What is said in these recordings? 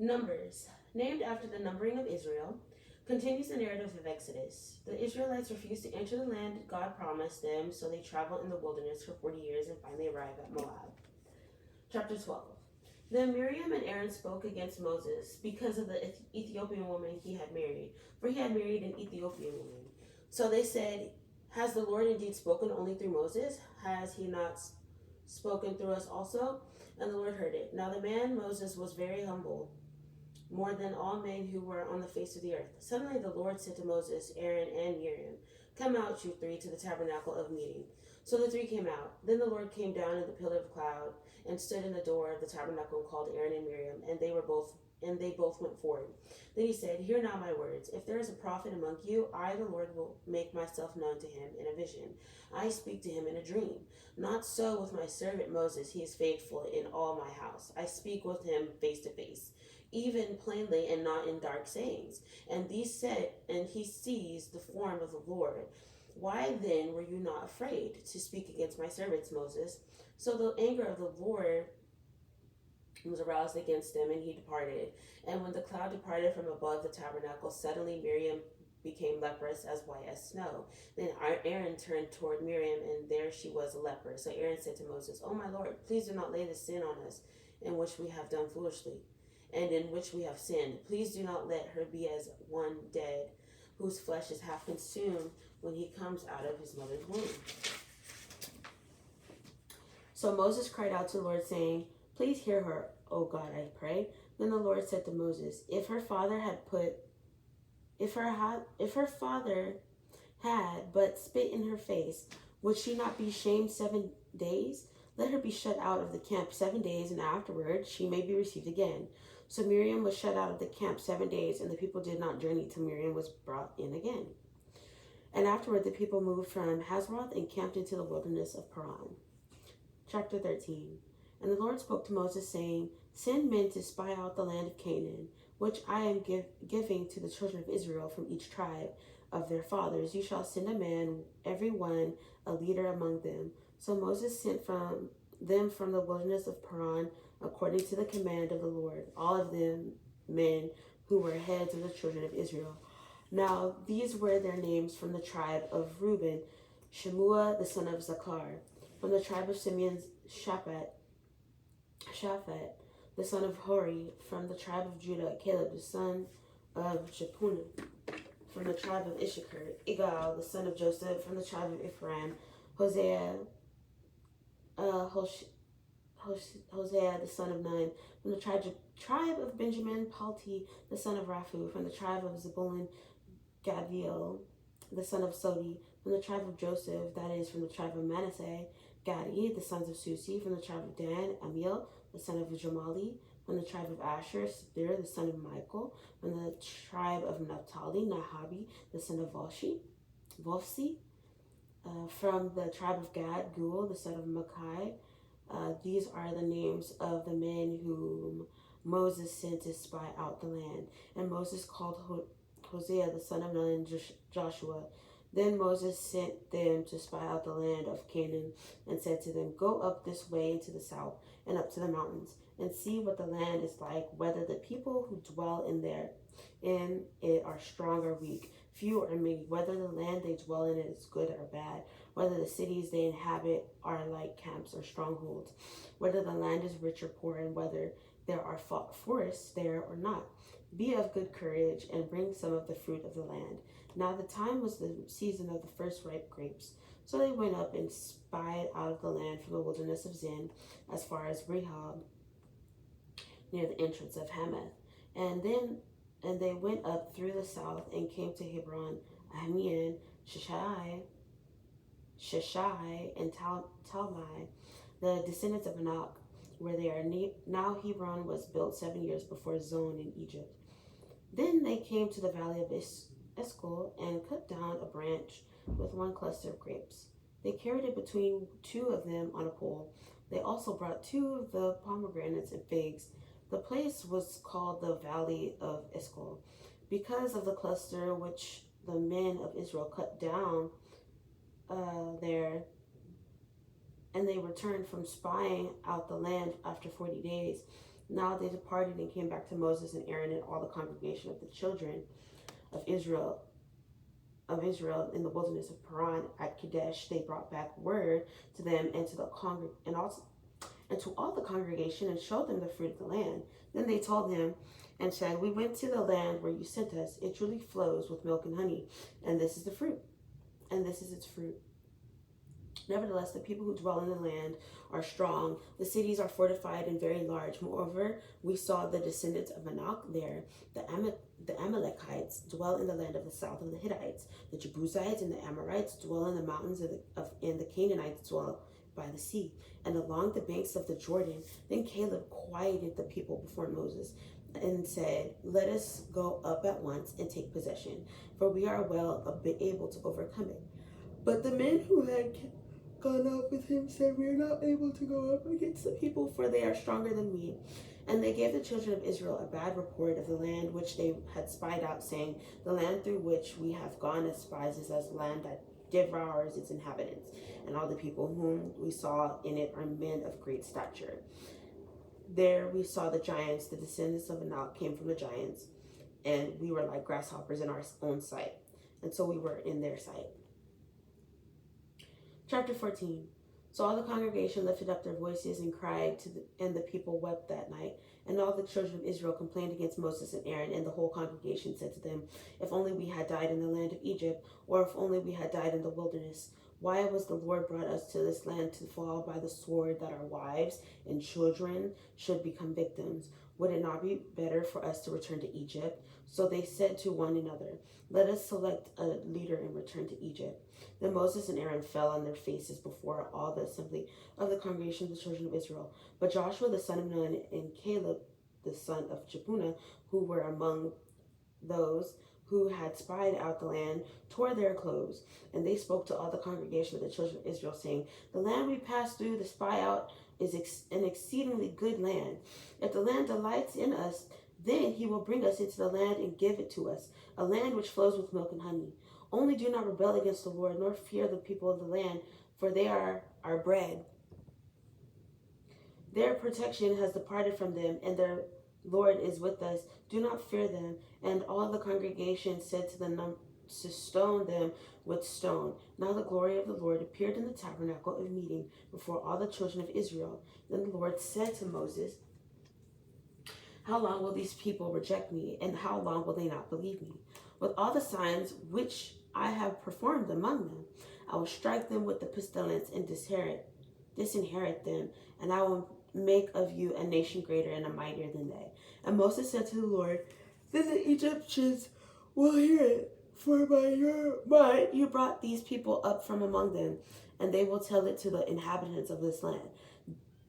Numbers, named after the numbering of Israel, continues the narrative of Exodus. The Israelites refused to enter the land God promised them, so they traveled in the wilderness for 40 years and finally arrived at Moab. Chapter 12. Then Miriam and Aaron spoke against Moses because of the Ethiopian woman he had married, for he had married an Ethiopian woman. So they said, "Has the Lord indeed spoken only through Moses? Has he not spoken through us also?" And the Lord heard it. Now the man Moses was very humble, more than all men who were on the face of the earth. Suddenly the Lord said to Moses, Aaron, and Miriam, "Come out, you three, to the tabernacle of meeting." So the three came out. Then the Lord came down in the pillar of cloud and stood in the door of the tabernacle and called Aaron and Miriam, and they both went forward. Then he said, "Hear now my words. If there is a prophet among you, I, the Lord, will make myself known to him in a vision. I speak to him in a dream. Not so with my servant Moses. He is faithful in all my house. I speak with him face to face, even plainly and not in dark sayings. And he sees the form of the Lord. Why then were you not afraid to speak against my servant Moses?" So the anger of the Lord was aroused against him, and he departed. And when the cloud departed from above the tabernacle, suddenly Miriam became leprous, as white as snow. Then Aaron turned toward Miriam, and there she was a leper. So Aaron said to Moses, "Oh my Lord, please do not lay this sin on us, in which we have done foolishly, and in which we have sinned. Please do not let her be as one dead, whose flesh is half consumed when he comes out of his mother's womb." So Moses cried out to the Lord, saying, "Please hear her, O God, I pray." Then the Lord said to Moses, If her father had but spit in her face, would she not be shamed 7 days? Let her be shut out of the camp 7 days, and afterward she may be received again. So Miriam was shut out of the camp 7 days, and the people did not journey till Miriam was brought in again. And afterward the people moved from Hazeroth and camped into the wilderness of Paran. Chapter 13. And the Lord spoke to Moses, saying, Send men to spy out the land of Canaan, which I am giving to the children of Israel from each tribe of their fathers. You shall send a man, every one a leader among them. So Moses sent from them from the wilderness of Paran, according to the command of the Lord, all of them men who were heads of the children of Israel. Now these were their names from the tribe of Reuben: Shemua the son of Zachar; from the tribe of Simeon, Shaphat the son of Hori; from the tribe of Judah, Caleb the son of Jephunneh; from the tribe of Issachar, Igal the son of Joseph; from the tribe of Ephraim, Hosea the son of Nun; from the tribe of Benjamin, Palti the son of Raphu; from the tribe of Zebulun, Gaddiel the son of Sodi; from the tribe of Joseph, that is, from the tribe of Manasseh, Gadi the sons of Susi; from the tribe of Dan, Amiel the son of Jamali; from the tribe of Asher, Sabir the son of Michael; from the tribe of Naphtali, Nahabi the son of Vopsi; from the tribe of Gad, Gul the son of Makai. These are the names of the men whom Moses sent to spy out the land. And Moses called Hosea the son of Nun, Joshua. Then Moses sent them to spy out the land of Canaan, and said to them, Go up this way into the south, and up to the mountains, and see what the land is like, whether the people who dwell in it are strong or weak, few or many, whether the land they dwell in is good or bad, whether the cities they inhabit are like camps or strongholds, whether the land is rich or poor, and whether there are forests there or not. Be of good courage, and bring some of the fruit of the land. Now the time was the season of the first ripe grapes. So they went up and spied out of the land from the wilderness of Zin as far as Rehob, near the entrance of Hamath. And they went up through the south and came to Hebron, Ahmian, Sheshai, and Talmai, the descendants of Anak, where they are. Now Hebron was built 7 years before Zon in Egypt. Then they came to the valley of Eshcol and cut down a branch with one cluster of grapes. They carried it between two of them on a pole. They also brought 2 of the pomegranates and figs. The place was called the Valley of Eshcol because of the cluster which the men of Israel cut down there. And they returned from spying out the land after 40 days. Now they departed and came back to Moses and Aaron and all the congregation of the children of Israel in the wilderness of Paran at Kadesh. They brought back word to them and to the and to all the congregation, and showed them the fruit of the land. Then they told him and said, "We went to the land where you sent us. It truly flows with milk and honey, and this is the fruit, and this is its fruit. Nevertheless, the people who dwell in the land are strong. The cities are fortified and very large. Moreover, we saw the descendants of Anak there. The Amalekites dwell in the land of the south of the Hittites. The Jebusites and the Amorites dwell in the mountains and the Canaanites dwell by the sea and along the banks of the Jordan." Then Caleb quieted the people before Moses and said, "Let us go up at once and take possession, for we are well able to overcome it." But the men who had gone up with him said, "We are not able to go up against the people, for they are stronger than we." And they gave the children of Israel a bad report of the land which they had spied out, saying, "The land through which we have gone as spies is as land that devours its inhabitants, and all the people whom we saw in it are men of great stature. There we saw the giants, the descendants of Anak came from the giants, and we were like grasshoppers in our own sight, and so we were in their sight." Chapter 14. So all the congregation lifted up their voices and cried, and the people wept that night. And all the children of Israel complained against Moses and Aaron, and the whole congregation said to them, "If only we had died in the land of Egypt, or if only we had died in the wilderness. Why was the Lord brought us to this land to fall by the sword, that our wives and children should become victims? Would it not be better for us to return to Egypt?" So they said to one another, "Let us select a leader and return to Egypt." Then Moses and Aaron fell on their faces before all the assembly of the congregation of the children of Israel. But Joshua the son of Nun and Caleb the son of Jephunneh, who were among those who had spied out the land, tore their clothes. And they spoke to all the congregation of the children of Israel, saying, "The land we passed through to spy out is an exceedingly good land. If the land delights in us, then he will bring us into the land and give it to us, a land which flows with milk and honey. Only do not rebel against the Lord, nor fear the people of the land, for they are our bread. Their protection has departed from them, and their Lord is with us. Do not fear them." And all the congregation said to stone them with stone. Now the glory of the Lord appeared in the tabernacle of meeting before all the children of Israel. Then the Lord said to Moses, "How long will these people reject me, and how long will they not believe me? With all the signs which I have performed among them, I will strike them with the pestilence and disinherit them, and I will make of you a nation greater and mightier than they." And Moses said to the Lord, "Then the Egyptians will hear it, for by your might you brought these people up from among them, and they will tell it to the inhabitants of this land.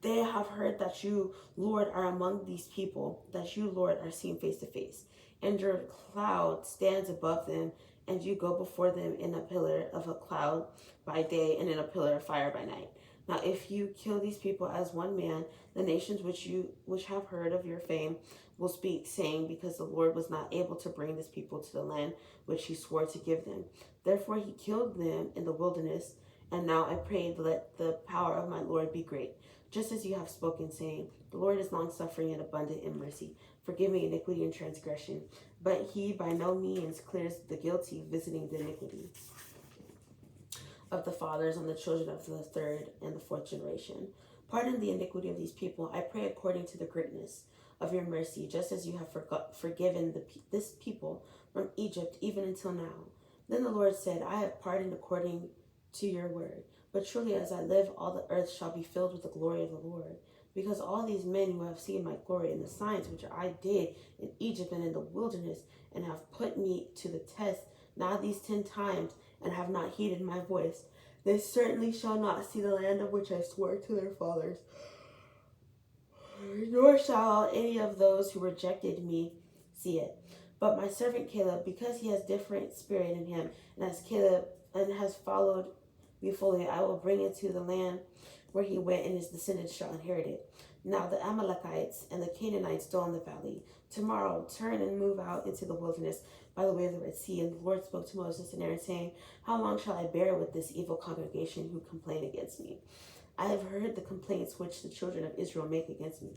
They have heard that you, Lord, are among these people, that you, Lord, are seen face to face, and your cloud stands above them, and you go before them in a pillar of a cloud by day and in a pillar of fire by night. Now if you kill these people as one man, the nations which have heard of your fame will speak, saying, because the Lord was not able to bring this people to the land which he swore to give them. Therefore he killed them in the wilderness. And now I pray, let the power of my Lord be great, just as you have spoken, saying, the Lord is long-suffering and abundant in mercy, forgiving iniquity and transgression. But he by no means clears the guilty, visiting the iniquity of the fathers on the children of the third and the fourth generation. Pardon the iniquity of these people, I pray, according to the greatness of your mercy, just as you have forgiven this people from Egypt, even until now." Then the Lord said, "I have pardoned according to your word. But truly as I live, all the earth shall be filled with the glory of the Lord. Because all these men who have seen my glory and the signs which I did in Egypt and in the wilderness, and have put me to the test now these 10 times, and have not heeded my voice, they certainly shall not see the land of which I swore to their fathers, nor shall any of those who rejected me see it. But my servant Caleb, because he has different spirit in him, and has followed me fully, I will bring it to the land where he went, and his descendants shall inherit it. Now the Amalekites and the Canaanites dwell in the valley. Tomorrow turn and move out into the wilderness by the way of the Red Sea." And the Lord spoke to Moses and Aaron, saying, "How long shall I bear with this evil congregation who complain against me? I have heard the complaints which the children of Israel make against me.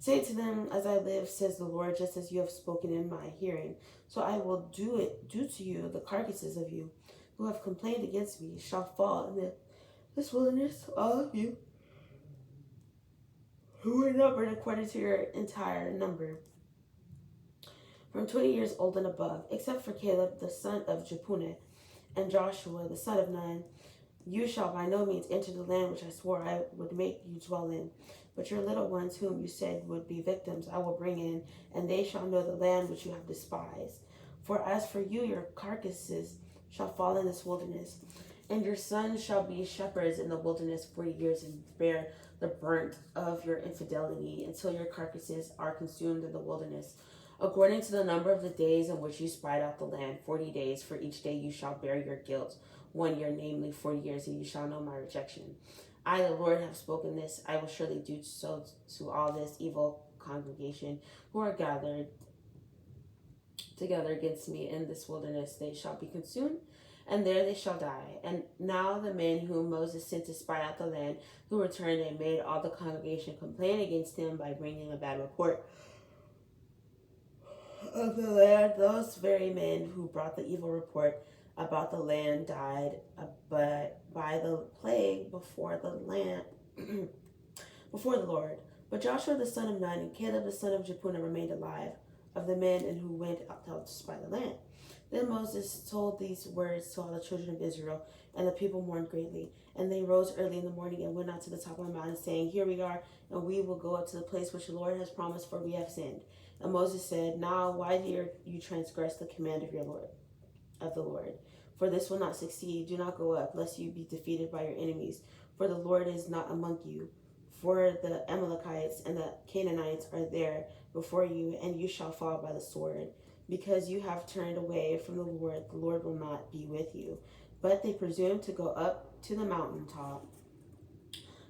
Say to them, as I live, says the Lord, just as you have spoken in my hearing, so I will do to you. The carcasses of you who have complained against me shall fall in this wilderness, all of you who were numbered according to your entire number, from 20 years old and above, except for Caleb the son of Jephunneh and Joshua the son of Nun. You shall by no means enter the land which I swore I would make you dwell in. But your little ones, whom you said would be victims, I will bring in, and they shall know the land which you have despised. For as for you, your carcasses shall fall in this wilderness, and your sons shall be shepherds in the wilderness 40 years, and bear the burnt of your infidelity until your carcasses are consumed in the wilderness. According to the number of the days in which you spied out the land, 40 days, for each day you shall bear your guilt. 1 year, namely 40 years, and you shall know my rejection. I, the Lord, have spoken this. I will surely do so to all this evil congregation who are gathered together against me in this wilderness. They shall be consumed, and there they shall die. And now the men whom Moses sent to spy out the land, who returned and made all the congregation complain against him by bringing a bad report of the land, those very men who brought the evil report about the land died, but by the plague before the land before the Lord. But Joshua the son of Nun and Caleb the son of Jephunneh remained alive, of the men and who went out to spy the land. Then Moses told these words to all the children of Israel, and the people mourned greatly. And they rose early in the morning and went out to the top of the mountain, saying, Here we are, and we will go up to the place which the Lord has promised, for we have sinned. And Moses said, Now why do you transgress the command of the Lord? For this will not succeed. Do not go up, lest you be defeated by your enemies. For the Lord is not among you. For the Amalekites and the Canaanites are there before you, and you shall fall by the sword. Because you have turned away from the Lord will not be with you. But they presumed to go up to the mountaintop.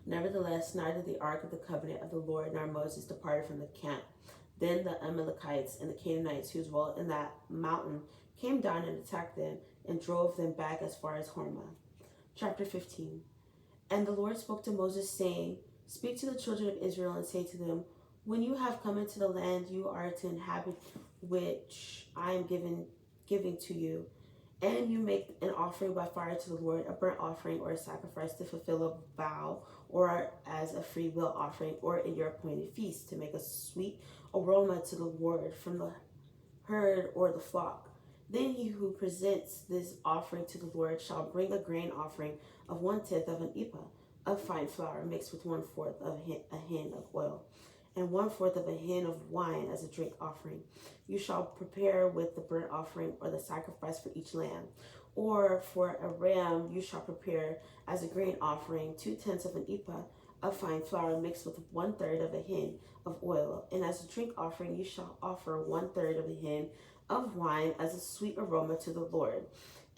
Nevertheless, neither the ark of the covenant of the Lord nor Moses departed from the camp. Then the Amalekites and the Canaanites who dwelt in that mountain came down and attacked them and drove them back as far as Hormah. Chapter 15. And the Lord spoke to Moses, saying, Speak to the children of Israel and say to them, When you have come into the land you are to inhabit, which I am giving to you, and you make an offering by fire to the Lord, a burnt offering or a sacrifice to fulfill a vow, or as a free will offering, or in your appointed feast, to make a sweet aroma to the Lord from the herd or the flock. Then he who presents this offering to the Lord shall bring a grain offering of 1/10 of an ephah of fine flour mixed with 1/4 of a hin of oil, and 1/4 of a hin of wine as a drink offering. You shall prepare with the burnt offering or the sacrifice for each lamb. Or for a ram you shall prepare as a grain offering 2/10 of an ephah of fine flour mixed with 1/3 of a hin of oil. And as a drink offering you shall offer 1/3 of a hin of wine as a sweet aroma to the Lord.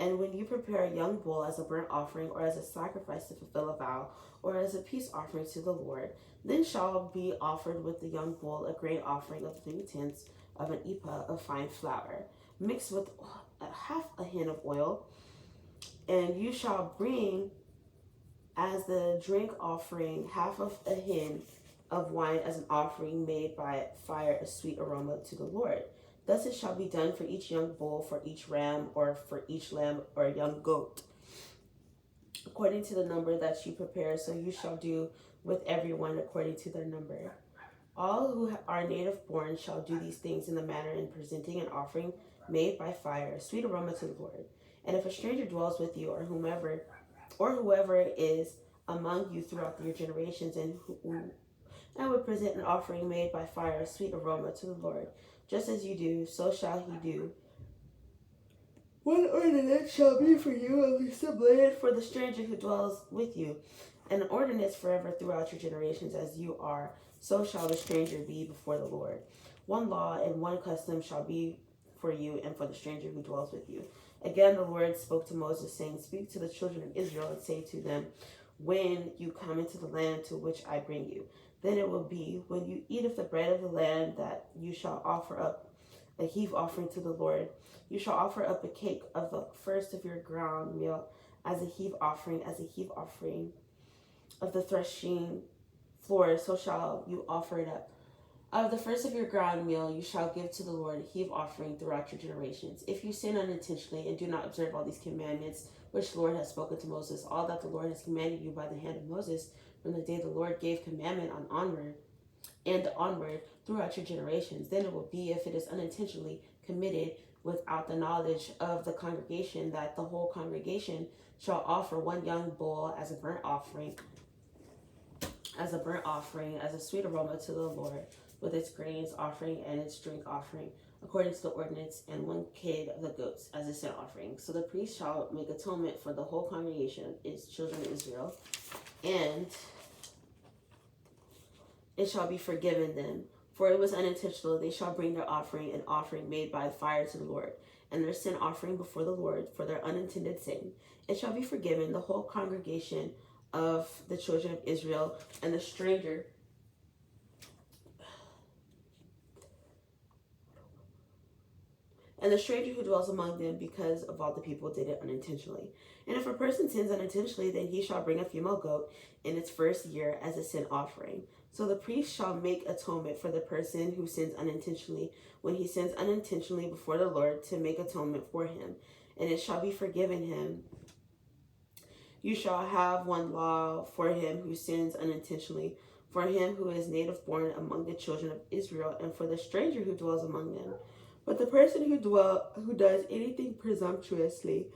And when you prepare a young bull as a burnt offering or as a sacrifice to fulfill a vow or as a peace offering to the Lord, then shall be offered with the young bull a grain offering of 3/10 of an ephah of fine flour mixed with half a hin of oil. And you shall bring as the drink offering half of a hin of wine as an offering made by fire, a sweet aroma to the Lord. Thus it shall be done for each young bull, for each ram, or for each lamb or young goat, according to the number that you prepare. So you shall do with everyone according to their number. All who are native born shall do these things in the manner in presenting an offering made by fire, a sweet aroma to the Lord. And if a stranger dwells with you, or whoever is among you throughout your generations, and would present an offering made by fire, a sweet aroma to the Lord, just as you do, so shall he do. One ordinance shall be for you, a least of land for the stranger who dwells with you, and an ordinance forever throughout your generations, as you are, so shall the stranger be before the Lord. One law and one custom shall be for you and for the stranger who dwells with you. Again, the Lord spoke to Moses, saying, Speak to the children of Israel and say to them, When you come into the land to which I bring you, then it will be, when you eat of the bread of the land, that you shall offer up a heave offering to the Lord. You shall offer up a cake of the first of your ground meal as a heave offering of the threshing floor, so shall you offer it up. Of the first of your ground meal you shall give to the Lord a heave offering throughout your generations. If you sin unintentionally and do not observe all these commandments which the Lord has spoken to Moses, all that the Lord has commanded you by the hand of Moses, from the day the Lord gave commandment onward throughout your generations, then it will be, if it is unintentionally committed without the knowledge of the congregation, that the whole congregation shall offer one young bull as a burnt offering, as a sweet aroma to the Lord, with its grains offering and its drink offering, according to the ordinance, and one kid of the goats as a sin offering. So the priest shall make atonement for the whole congregation, its children of Israel, and it shall be forgiven them. For it was unintentional. They shall bring their offering, an offering made by fire to the Lord, and their sin offering before the Lord for their unintended sin. It shall be forgiven the whole congregation of the children of Israel, and the stranger who dwells among them, because of all the people did it unintentionally. And if a person sins unintentionally, then he shall bring a female goat in its first year as a sin offering. So the priest shall make atonement for the person who sins unintentionally, when he sins unintentionally before the Lord, to make atonement for him, and it shall be forgiven him. You shall have one law for him who sins unintentionally, for him who is native born among the children of Israel, and for the stranger who dwells among them. But the person who does anything presumptuously,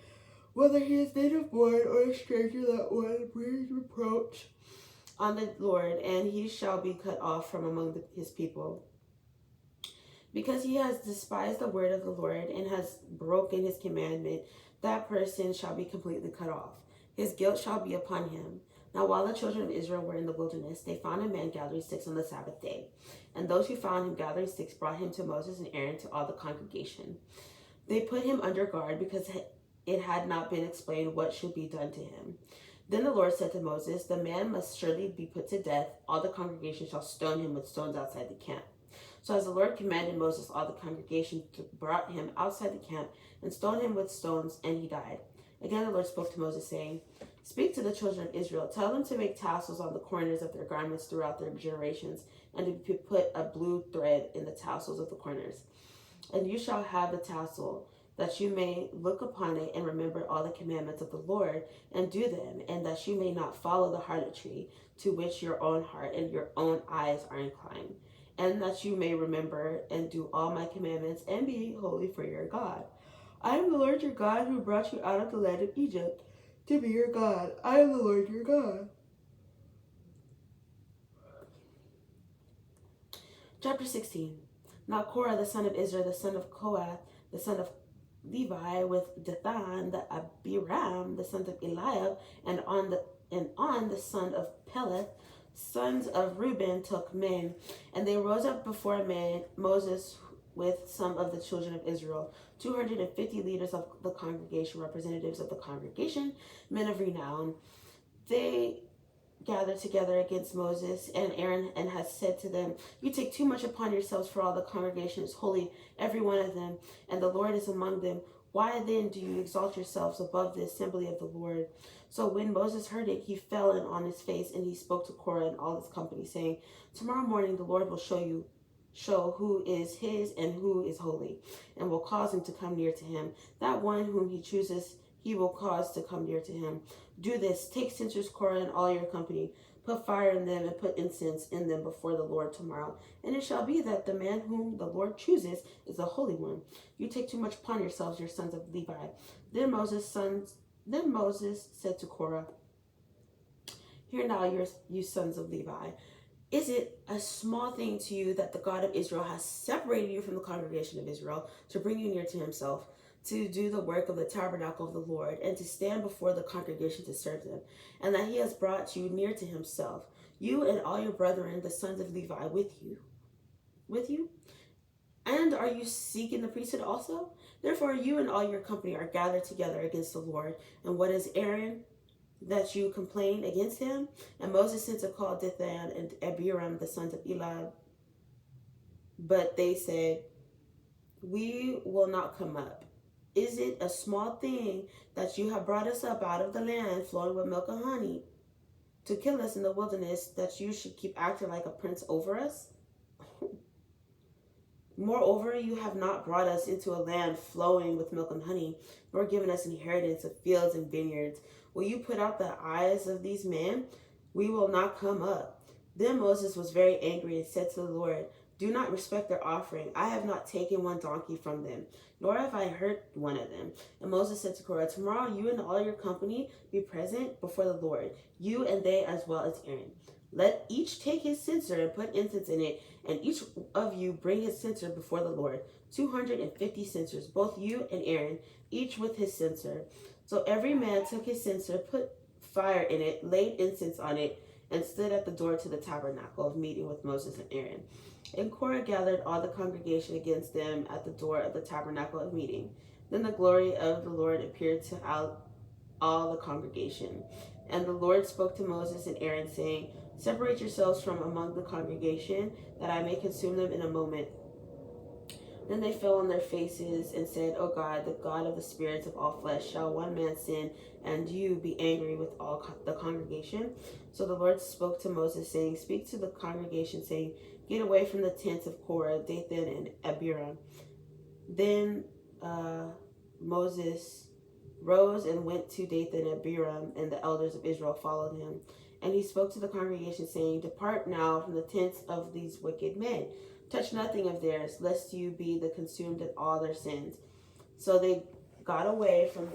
whether he is native born or a stranger, that one brings reproach on the Lord, and he shall be cut off from among his people. Because he has despised the word of the Lord and has broken his commandment, that person shall be completely cut off. His guilt shall be upon him. Now while the children of Israel were in the wilderness, they found a man gathering sticks on the Sabbath day. And those who found him gathering sticks brought him to Moses and Aaron, to all the congregation. They put him under guard, because it had not been explained what should be done to him. Then the Lord said to Moses, the man must surely be put to death. All the congregation shall stone him with stones outside the camp. So as the Lord commanded Moses, all the congregation brought him outside the camp and stoned him with stones, and he died. Again the Lord spoke to Moses, saying, speak to the children of Israel. Tell them to make tassels on the corners of their garments throughout their generations, and to put a blue thread in the tassels of the corners. And you shall have the tassel, that you may look upon it and remember all the commandments of the Lord, and do them, and that you may not follow the harlotry to which your own heart and your own eyes are inclined, and that you may remember and do all my commandments, and be holy for your God. I am the Lord your God, who brought you out of the land of Egypt to be your God. I am the Lord your God. Chapter 16. Now Korah, the son of Israel, the son of Kohath, the son of Levi, with Dathan, the Abiram, the son of Eliab, and On, the son of Peleth, sons of Reuben, took men, and they rose up before Moses with some of the children of Israel, 250 leaders of the congregation, representatives of the congregation, men of renown. They gathered together against Moses and Aaron, and has said to them, you take too much upon yourselves, for all the congregation is holy, every one of them, and the Lord is among them. Why then do you exalt yourselves above the assembly of the Lord? So when Moses heard it, he fell on his face, and he spoke to Korah and all his company, saying, tomorrow morning the Lord will show who is his and who is holy, and will cause him to come near to him. That one whom he chooses, he will cause to come near to him. Do this, take censers, Korah, and all your company, put fire in them, and put incense in them before the Lord tomorrow. And it shall be that the man whom the Lord chooses is the holy one. You take too much upon yourselves, your sons of Levi. Then Moses said to Korah, hear now, you sons of Levi. Is it a small thing to you that the God of Israel has separated you from the congregation of Israel to bring you near to himself, to do the work of the tabernacle of the Lord, and to stand before the congregation to serve them, and that he has brought you near to himself, you and all your brethren, the sons of Levi, with you? And are you seeking the priesthood also? Therefore you and all your company are gathered together against the Lord. And what is Aaron, that you complain against him? And Moses sent to call Dathan and Abiram, the sons of Eliab, but they said, we will not come up. Is it a small thing that you have brought us up out of the land flowing with milk and honey, to kill us in the wilderness, that you should keep acting like a prince over us? Moreover, you have not brought us into a land flowing with milk and honey, nor given us inheritance of fields and vineyards. Will you put out the eyes of these men? We will not come up. Then Moses was very angry and said to the Lord, do not respect their offering. I have not taken one donkey from them, nor have I hurt one of them. And Moses said to Korah, tomorrow you and all your company be present before the Lord, you and they as well as Aaron. Let each take his censer and put incense in it, and each of you bring his censer before the Lord. 250 censers, both you and Aaron, each with his censer. So every man took his censer, put fire in it, laid incense on it, and stood at the door to the tabernacle of meeting with Moses and Aaron. And Korah gathered all the congregation against them at the door of the tabernacle of meeting. Then the glory of the Lord appeared to all the congregation. And the Lord spoke to Moses and Aaron, saying, separate yourselves from among the congregation, that I may consume them in a moment. Then they fell on their faces and said, O God, the God of the spirits of all flesh, shall one man sin, and you be angry with all the congregation? So the Lord spoke to Moses, saying, speak to the congregation, saying, get away from the tents of Korah, Dathan, and Abiram. Then Moses rose and went to Dathan and Abiram, and the elders of Israel followed him. And he spoke to the congregation, saying, depart now from the tents of these wicked men. Touch nothing of theirs, lest you be consumed in all their sins. So they got away from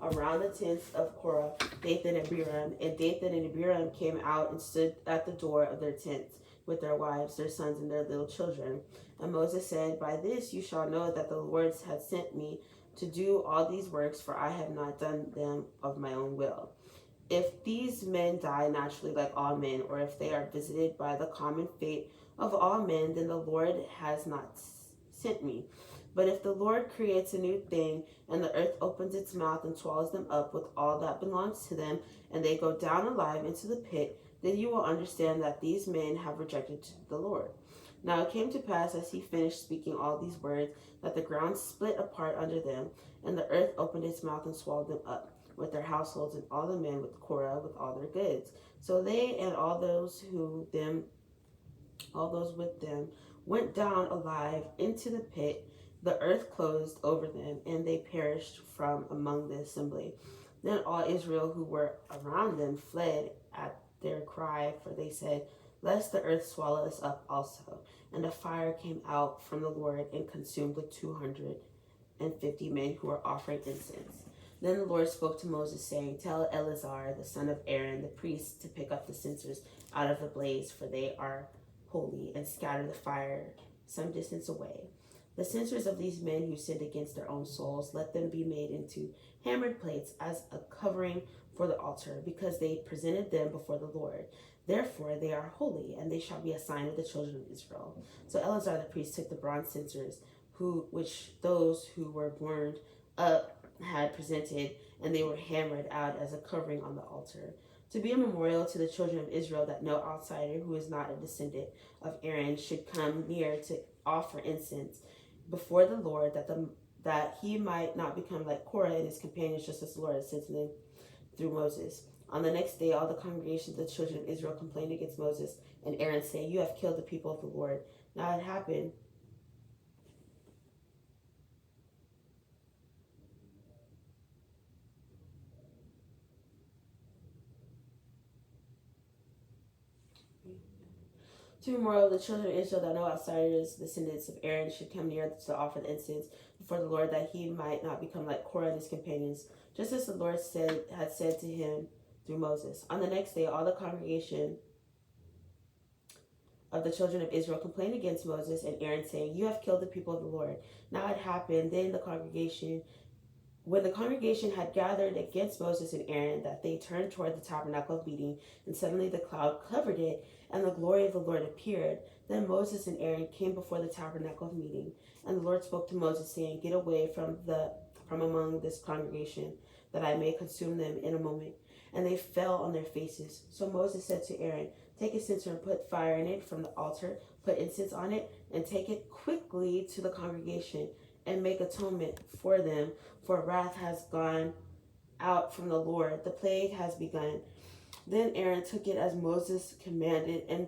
around the tents of Korah, Dathan and Abiram. And Dathan and Abiram came out and stood at the door of their tents with their wives, their sons, and their little children. And Moses said, by this you shall know that the Lord has sent me to do all these works, for I have not done them of my own will. If these men die naturally like all men, or if they are visited by the common fate of all men, then the Lord has not sent me. But if the Lord creates a new thing, and the earth opens its mouth and swallows them up with all that belongs to them, and they go down alive into the pit, then you will understand that these men have rejected the Lord. Now it came to pass, as he finished speaking all these words, that the ground split apart under them, and the earth opened its mouth and swallowed them up, with their households, and all the men with Korah with all their goods. So they and all those with them went down alive into the pit. The earth closed over them, and they perished from among the assembly. Then all Israel who were around them fled at their cry, for they said, lest the earth swallow us up also. And a fire came out from the Lord and consumed the 250 men who were offering incense. Then the Lord spoke to Moses, saying, tell Eleazar, the son of Aaron, the priest, to pick up the censers out of the blaze, for they are holy, and scatter the fire some distance away. The censers of these men who sinned against their own souls, let them be made into hammered plates as a covering for the altar, because they presented them before the Lord. Therefore they are holy, and they shall be a sign of the children of Israel. So Eleazar the priest took the bronze censers, which those who were burned up had presented, and they were hammered out as a covering on the altar, to be a memorial to the children of Israel, that no outsider who is not a descendant of Aaron should come near to offer incense before the Lord, that he might not become like Korah and his companions, just as the Lord had sent to them through Moses. On the next day, all the congregation of the children of Israel complained against Moses and Aaron, saying, you have killed the people of the Lord. Now it happened to memorial of the children of Israel, that no outsiders, descendants of Aaron, should come near to offer the incense before the Lord, that he might not become like Korah and his companions, just as the Lord had said to him through Moses. On the next day, all the congregation of the children of Israel complained against Moses and Aaron, saying, you have killed the people of the Lord. Now it happened then when the congregation had gathered against Moses and Aaron, that they turned toward the tabernacle of meeting, and suddenly the cloud covered it, and the glory of the Lord appeared. Then Moses and Aaron came before the tabernacle of meeting, and the Lord spoke to Moses, saying, get away from among this congregation, that I may consume them in a moment. And they fell on their faces. So Moses said to Aaron, take a censer and put fire in it from the altar, put incense on it, and take it quickly to the congregation, and make atonement for them, for wrath has gone out from the Lord. The plague has begun. Then Aaron took it as Moses commanded, and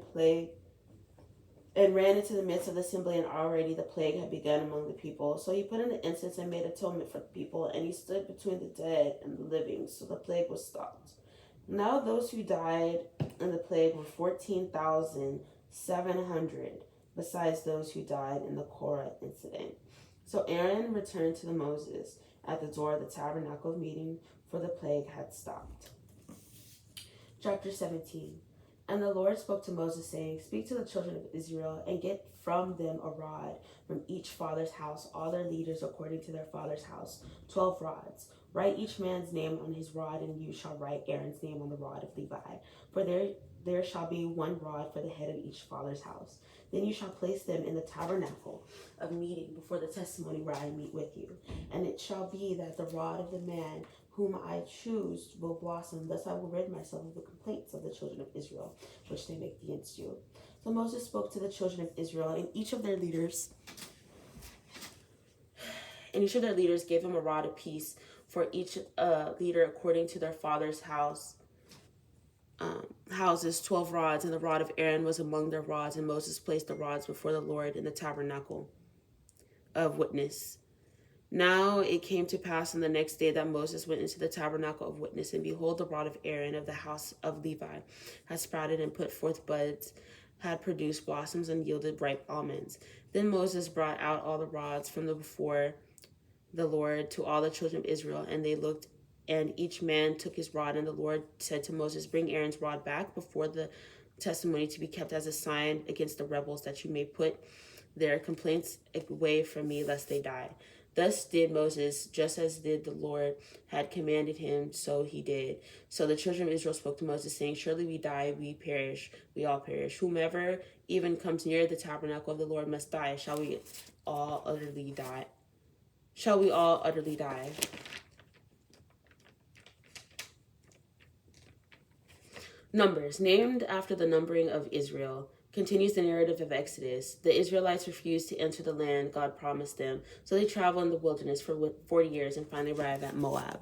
and ran into the midst of the assembly, and already the plague had begun among the people. So he put in the incense and made atonement for the people, and he stood between the dead and the living, so the plague was stopped. Now those who died in the plague were 14,700, besides those who died in the Korah incident. So Aaron returned to Moses at the door of the tabernacle of meeting, for the plague had stopped. Chapter 17. And the Lord spoke to Moses, saying, Speak to the children of Israel, and get from them a rod from each father's house, all their leaders according to their father's house, 12 rods. Write each man's name on his rod, and you shall write Aaron's name on the rod of Levi. For there shall be one rod for the head of each father's house. Then you shall place them in the tabernacle of meeting before the testimony where I meet with you. And it shall be that the rod of the man whom I choose will blossom. Thus I will rid myself of the complaints of the children of Israel, which they make against you. So Moses spoke to the children of Israel, and each of their leaders gave him a rod apiece for each leader according to their father's houses, 12 rods, and the rod of Aaron was among their rods. And Moses placed the rods before the Lord in the tabernacle of witness. Now it came to pass on the next day that Moses went into the tabernacle of witness, and behold, the rod of Aaron of the house of Levi had sprouted and put forth buds, had produced blossoms, and yielded ripe almonds. Then Moses brought out all the rods from before the Lord to all the children of Israel, and they looked, and each man took his rod. And the Lord said to Moses, Bring Aaron's rod back before the testimony to be kept as a sign against the rebels, that you may put their complaints away from me, lest they die. Thus did Moses, just as did the Lord had commanded him, so he did. So the children of Israel spoke to Moses, saying, Surely we die, we perish, we all perish. Whomever even comes near the tabernacle of the Lord must die. Shall we all utterly die? Numbers, named after the numbering of Israel, continues the narrative of Exodus. The Israelites refused to enter the land God promised them, so they traveled in the wilderness for 40 years and finally arrived at Moab.